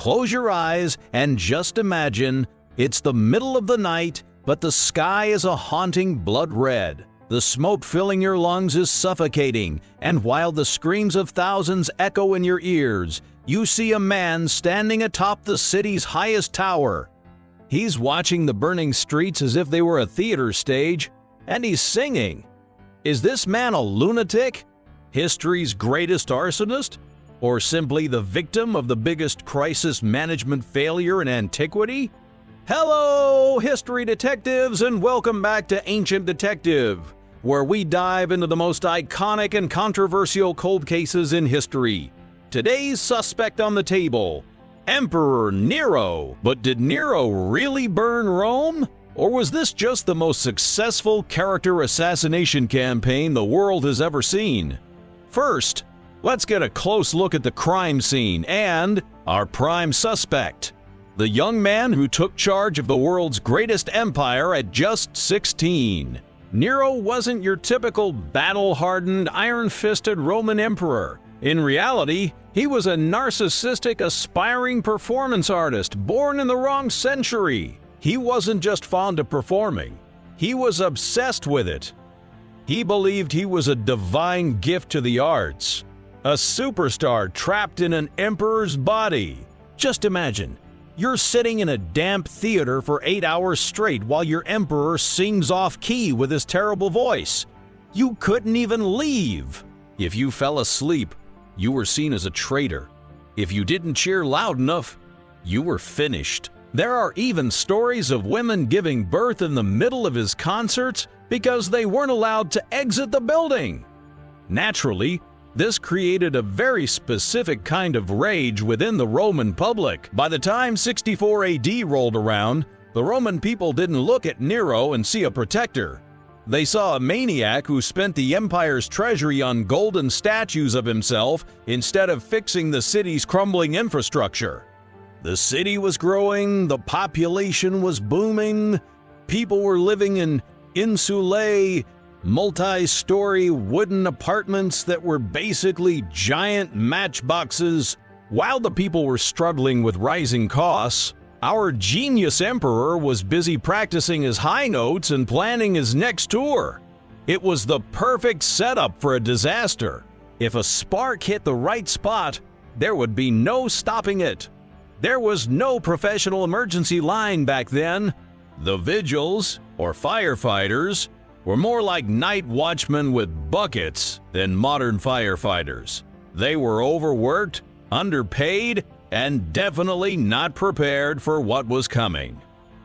Close your eyes and just imagine it's the middle of the night, but the sky is a haunting blood red. The smoke filling your lungs is suffocating, and while the screams of thousands echo in your ears, you see a man standing atop the city's highest tower. He's watching the burning streets as if they were a theater stage, and he's singing. Is this man a lunatic? History's greatest arsonist? Or simply the victim of the biggest crisis management failure in antiquity? Hello, history detectives, and welcome back to Ancient Detective, where we dive into the most iconic and controversial cold cases in history. Today's suspect on the table, Emperor Nero. But did Nero really burn Rome? Or was this just the most successful character assassination campaign the world has ever seen? First, let's get a close look at the crime scene and our prime suspect, the young man who took charge of the world's greatest empire at just 16. Nero wasn't your typical battle-hardened, iron-fisted Roman emperor. In reality, he was a narcissistic, aspiring performance artist born in the wrong century. He wasn't just fond of performing, he was obsessed with it. He believed he was a divine gift to the arts, a superstar trapped in an emperor's body. Just imagine, you're sitting in a damp theater for 8 hours straight while your emperor sings off-key with his terrible voice. You couldn't even leave. If you fell asleep, you were seen as a traitor. If you didn't cheer loud enough, you were finished. There are even stories of women giving birth in the middle of his concerts because they weren't allowed to exit the building. Naturally, this created a very specific kind of rage within the Roman public. By the time 64 AD rolled around, the Roman people didn't look at Nero and see a protector. They saw a maniac who spent the empire's treasury on golden statues of himself instead of fixing the city's crumbling infrastructure. The city was growing, the population was booming, people were living in insulae, multi-story wooden apartments that were basically giant matchboxes. While the people were struggling with rising costs, our genius emperor was busy practicing his high notes and planning his next tour. It was the perfect setup for a disaster. If a spark hit the right spot, there would be no stopping it. There was no professional emergency line back then. The vigils, or firefighters, were more like night watchmen with buckets than modern firefighters. They were overworked, underpaid, and definitely not prepared for what was coming.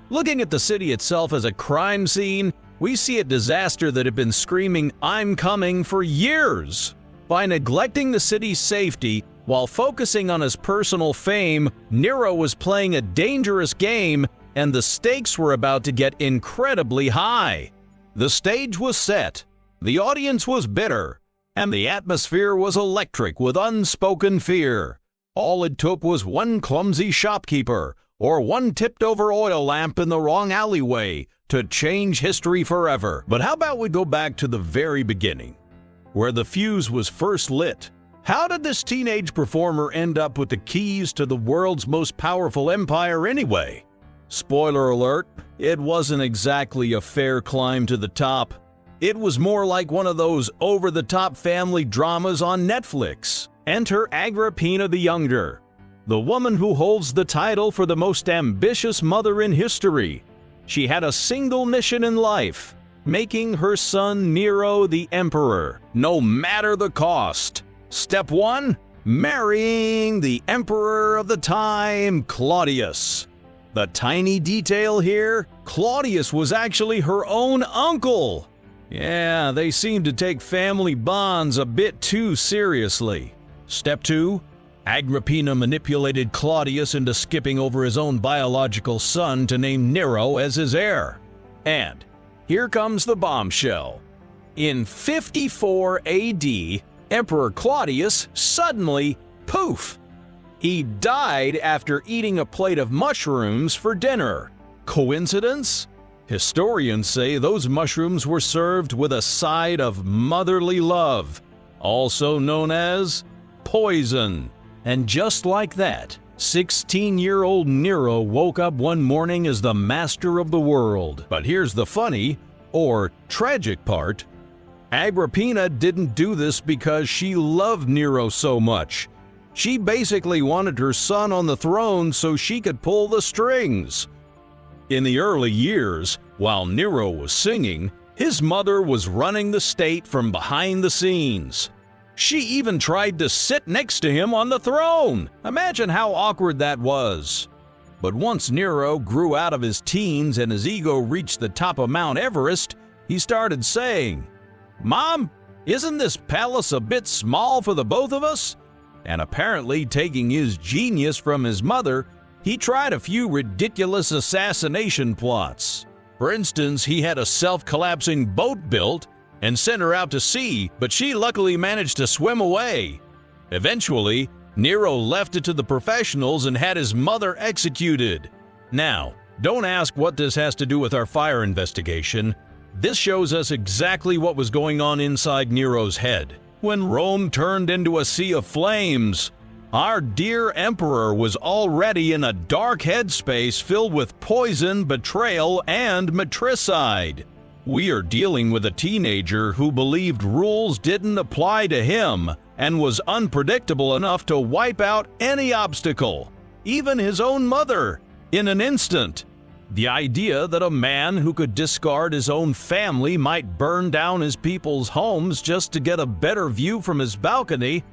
Looking at the city itself as a crime scene, we see a disaster that had been screaming, "I'm coming," for years. By neglecting the city's safety while focusing on his personal fame, Nero was playing a dangerous game, and the stakes were about to get incredibly high. The stage was set, the audience was bitter, and the atmosphere was electric with unspoken fear. All it took was one clumsy shopkeeper or one tipped-over oil lamp in the wrong alleyway to change history forever. But how about we go back to the very beginning, where the fuse was first lit? How did this teenage performer end up with the keys to the world's most powerful empire anyway? Spoiler alert, it wasn't exactly a fair climb to the top. It was more like one of those over-the-top family dramas on Netflix. Enter Agrippina the Younger, the woman who holds the title for the most ambitious mother in history. She had a single mission in life: making her son Nero the emperor, no matter the cost. Step 1, marrying the emperor of the time, Claudius. The tiny detail here, Claudius was actually her own uncle. Yeah, they seem to take family bonds a bit too seriously. Step 2, Agrippina manipulated Claudius into skipping over his own biological son to name Nero as his heir. And here comes the bombshell. In 54 AD, Emperor Claudius suddenly, poof, he died after eating a plate of mushrooms for dinner. Coincidence? Historians say those mushrooms were served with a side of motherly love, also known as poison. And just like that, 16-year-old Nero woke up one morning as the master of the world. But here's the funny, or tragic part. Agrippina didn't do this because she loved Nero so much. She basically wanted her son on the throne so she could pull the strings. In the early years, while Nero was singing, his mother was running the state from behind the scenes. She even tried to sit next to him on the throne. Imagine how awkward that was. But once Nero grew out of his teens and his ego reached the top of Mount Everest, he started saying, "Mom, isn't this palace a bit small for the both of us?" And apparently taking his genius from his mother, he tried a few ridiculous assassination plots. For instance, he had a self-collapsing boat built and sent her out to sea, but she luckily managed to swim away. Eventually, Nero left it to the professionals and had his mother executed. Now, don't ask what this has to do with our fire investigation. This shows us exactly what was going on inside Nero's head. When Rome turned into a sea of flames, our dear emperor was already in a dark headspace filled with poison, betrayal, and matricide. We are dealing with a teenager who believed rules didn't apply to him and was unpredictable enough to wipe out any obstacle, even his own mother, in an instant. The idea that a man who could discard his own family might burn down his people's homes just to get a better view from his balcony,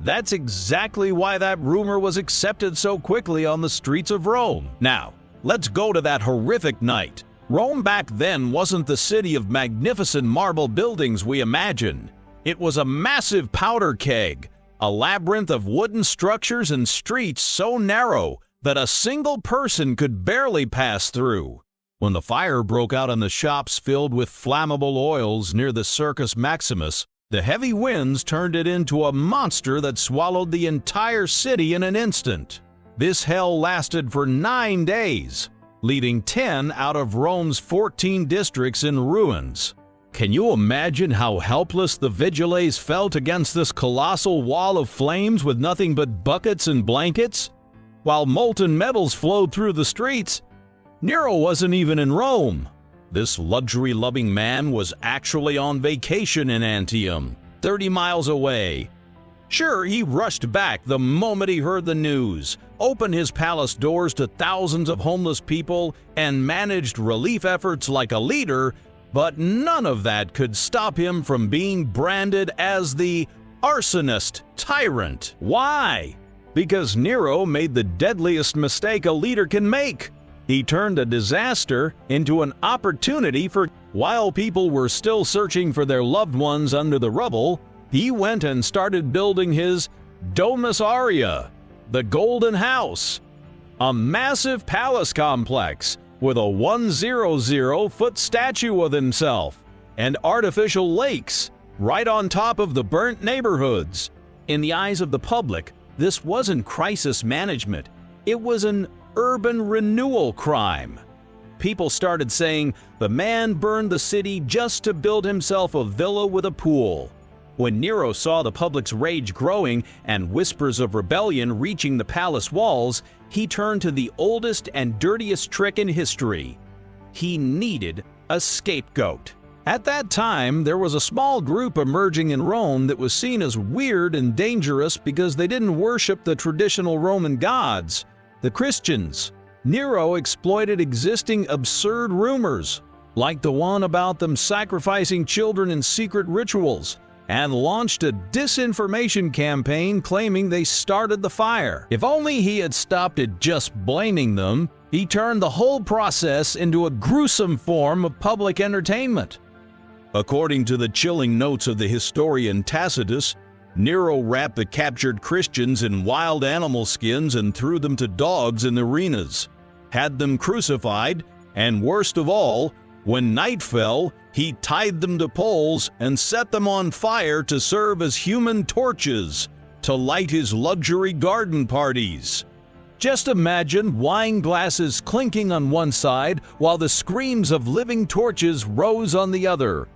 that's exactly why that rumor was accepted so quickly on the streets of Rome. Now, let's go to that horrific night. Rome back then wasn't the city of magnificent marble buildings we imagine. It was a massive powder keg, a labyrinth of wooden structures and streets so narrow that a single person could barely pass through. When the fire broke out in the shops filled with flammable oils near the Circus Maximus, the heavy winds turned it into a monster that swallowed the entire city in an instant. This hell lasted for 9 days, leaving 10 out of Rome's 14 districts in ruins. Can you imagine how helpless the vigiles felt against this colossal wall of flames with nothing but buckets and blankets? While molten metals flowed through the streets, Nero wasn't even in Rome. This luxury-loving man was actually on vacation in Antium, 30 miles away. Sure, he rushed back the moment he heard the news, opened his palace doors to thousands of homeless people, and managed relief efforts like a leader, but none of that could stop him from being branded as the arsonist tyrant. Why? Because Nero made the deadliest mistake a leader can make. He turned a disaster into an opportunity for. While people were still searching for their loved ones under the rubble, he went and started building his Domus Aurea, the Golden House, a massive palace complex with a 100-foot statue of himself and artificial lakes right on top of the burnt neighborhoods. In the eyes of the public, this wasn't crisis management. It was an urban renewal crime. People started saying the man burned the city just to build himself a villa with a pool. When Nero saw the public's rage growing and whispers of rebellion reaching the palace walls, he turned to the oldest and dirtiest trick in history. He needed a scapegoat. At that time, there was a small group emerging in Rome that was seen as weird and dangerous because they didn't worship the traditional Roman gods, the Christians. Nero exploited existing absurd rumors, like the one about them sacrificing children in secret rituals, and launched a disinformation campaign claiming they started the fire. If only he had stopped at just blaming them, he turned the whole process into a gruesome form of public entertainment. According to the chilling notes of the historian Tacitus, Nero wrapped the captured Christians in wild animal skins and threw them to dogs in arenas, had them crucified, and worst of all, when night fell, he tied them to poles and set them on fire to serve as human torches to light his luxury garden parties. Just imagine wine glasses clinking on one side while the screams of living torches rose on the other.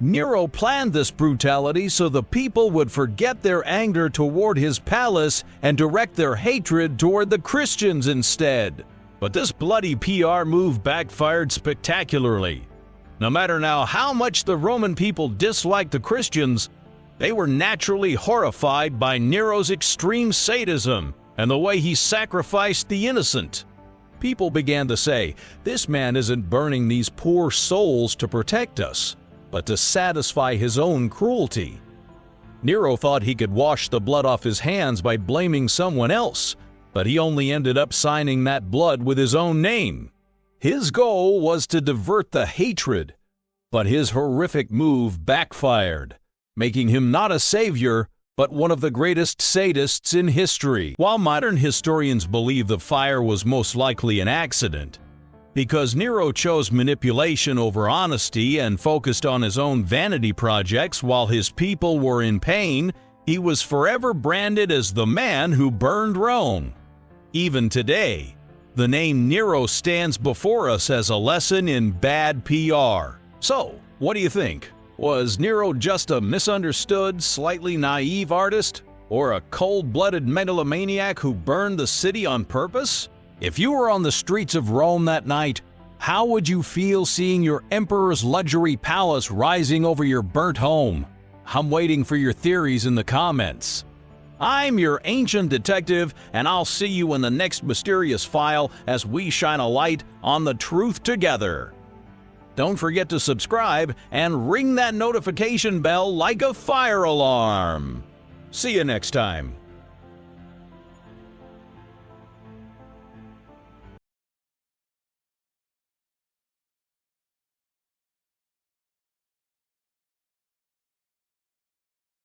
Nero planned this brutality so the people would forget their anger toward his palace and direct their hatred toward the Christians instead. But this bloody PR move backfired spectacularly. No matter now how much the Roman people disliked the Christians, they were naturally horrified by Nero's extreme sadism and the way he sacrificed the innocent. People began to say, "This man isn't burning these poor souls to protect us, but to satisfy his own cruelty." Nero thought he could wash the blood off his hands by blaming someone else, but he only ended up signing that blood with his own name. His goal was to divert the hatred, but his horrific move backfired, making him not a savior, but one of the greatest sadists in history. While modern historians believe the fire was most likely an accident, because Nero chose manipulation over honesty and focused on his own vanity projects while his people were in pain, he was forever branded as the man who burned Rome. Even today, the name Nero stands before us as a lesson in bad PR. So, what do you think? Was Nero just a misunderstood, slightly naive artist? Or a cold-blooded megalomaniac who burned the city on purpose? If you were on the streets of Rome that night, how would you feel seeing your emperor's luxury palace rising over your burnt home? I'm waiting for your theories in the comments. I'm your ancient detective, and I'll see you in the next mysterious file as we shine a light on the truth together. Don't forget to subscribe and ring that notification bell like a fire alarm. See you next time.